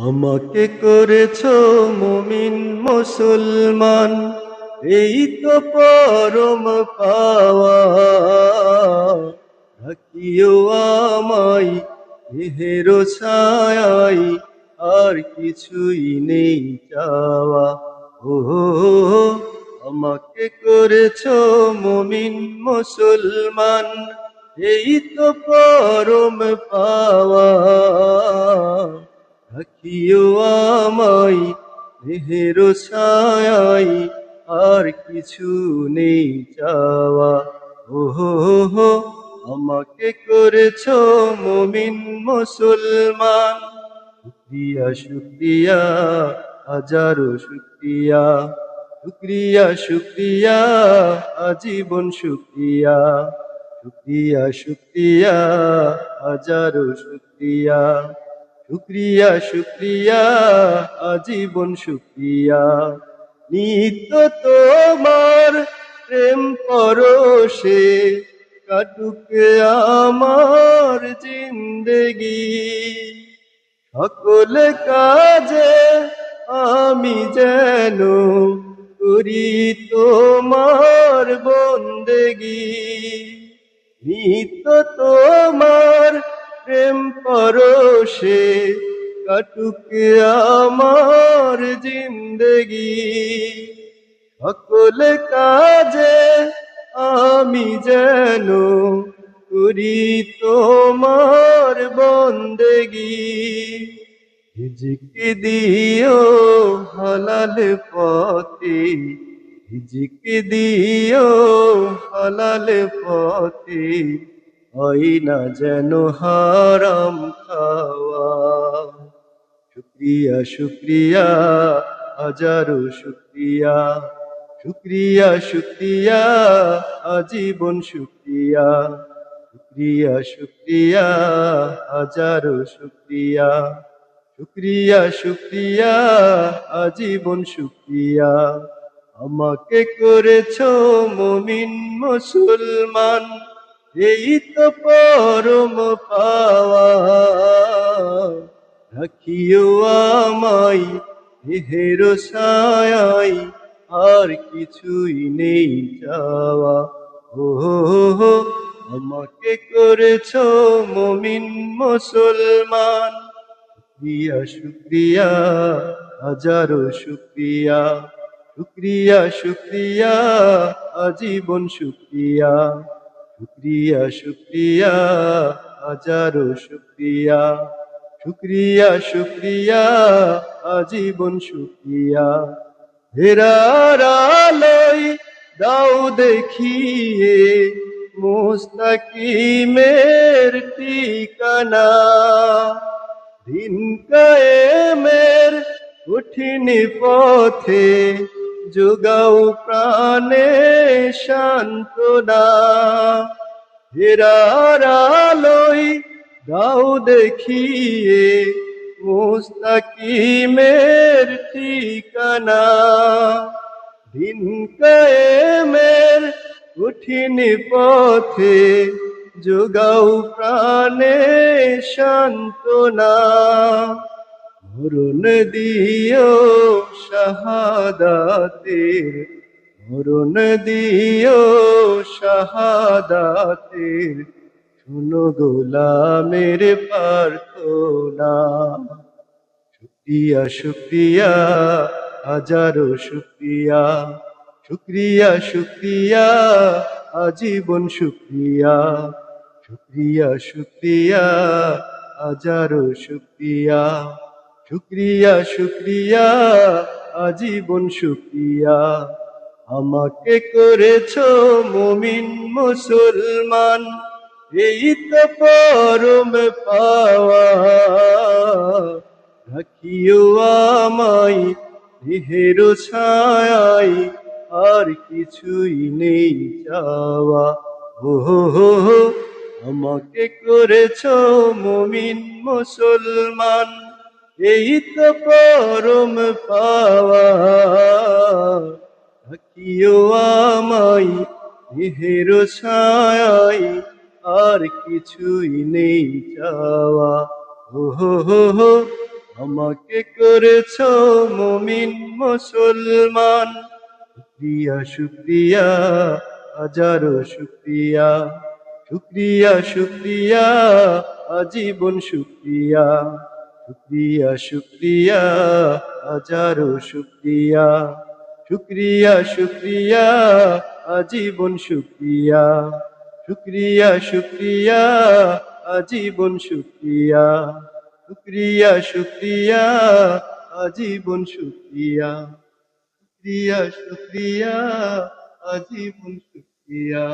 আমাকে করেছ মুমিন মুসলমান, এই তো পরম পাওয়া। রাখিও আমায় দেহের ছায়ায়, আর কিছুই নেই চাওয়া। ও আমাকে করেছ মুমিন মুসলমান, এই তো পরম পাওয়া। রাখিও আমায় দেহের ছায়ায়, আর কিছু নেই চাওয়া। ওহো আমাকে করেছ মুমিন মুসলমান। শুকরিয়া শুকরিয়া হাজারো শুকরিয়া, শুকরিয়া শুকরিয়া আজীবন শুকরিয়া। শুকরিয়া শুকরিয়া হাজারো শুকরিয়া, শুকরিয়া শুকরিয়া আজীবন শুকরিয়া। নিত্য তোমার প্রেম পরশে কাটুক আমার জিন্দেগি। সকল কাজে আমি যেন করি তোমার বন্দেগি। নিত্য তোমার প্রেম পরশে কাটুক আমার জিন্দেগি। সকল কাজে আমি যেন করি তোমার বন্দেগি। রিজিক দিও হালাল পথে, রিজিক দিও হালাল পথে, হয় না যেন হারাম খাওয়া। শুকরিয়া শুকরিয়া হাজারো শুকরিয়া, শুকরিয়া শুকরিয়া আজীবন শুকরিয়া। শুকরিয়া শুকরিয়া হাজারো শুকরিয়া, শুকরিয়া শুকরিয়া আজীবন শুকরিয়া। আমাকে করেছ মুমিন মুসলমান, এই তো পরম পাওয়া। রাখিও আমায় দেহের ছায়ায়, আর কিছুই নেই চাওয়া। ও আমাকে করেছ মুমিন মুসলমান। শুকরিয়া শুকরিয়া হাজারো শুকরিয়া, শুকরিয়া শুকরিয়া আজীবন শুকরিয়া। শুকরিয়া শুকরিয়া হাজারো শুকরিয়া, শুকরিয়া শুকরিয়া আজীবন শুকরিয়া। হেরার আলোয় দাও দেখিয়ে মুস্তাকিমের ঠিকানা। দিন কায়েমের কঠিন পথে যোগাও প্রাণে সান্ত্বনা। হেরার আলোয় দাও দেখিয়ে মুস্তাকিমের ঠিকানা। দিন কায়েমের কঠিন পথে যোগাও প্রাণে সান্ত্বনা। মরণ দিও শাহাদাতের, মরণ দিও শাহাদাতের, শুনো গোলামের প্রার্থনা। শুকরিয়া শুকরিয়া হাজারো শুকরিয়া, শুকরিয়া শুকরিয়া আজীবন শুকরিয়া। শুকরিয়া শুকরিয়া হাজারো শুকরিয়া, শুকরিয়া শুকরিয়া আজীবন শুকরিয়া। আমাকে করেছ মুমিন মুসলমান, এই তো পরম পাওয়া। রাখিও আমায় দেহের ছায়ায়, আর কিছুই নেই চাওয়া। ওহো আমাকে করেছ মুমিন মুসলমান, এই তো পরম পাওয়া। রাখিও আমায় দেহের ছায়ায়, আর কিছুই নেই চাওয়া। ওহো আমাকে করেছো মুমিন মুসলমান। শুক্রিয়া শুক্রিয়া হাজারো শুক্রিয়া, শুক্রিয়া শুক্রিয়া আজীবন শুক্রিয়া, শুক্রিয়া শুক্রিয়া হাজারো শুক্রিয়া, শুক্রিয়া শুক্রিয়া আজীবন শুক্রিয়া, শুক্রিয়া শুক্রিয়া আজীবন শুক্রিয়া, শুক্রিয়া শুক্রিয়া আজীবন শুক্রিয়া, শুক্রিয়া শুক্রিয়া আজীবন শুক্রিয়া।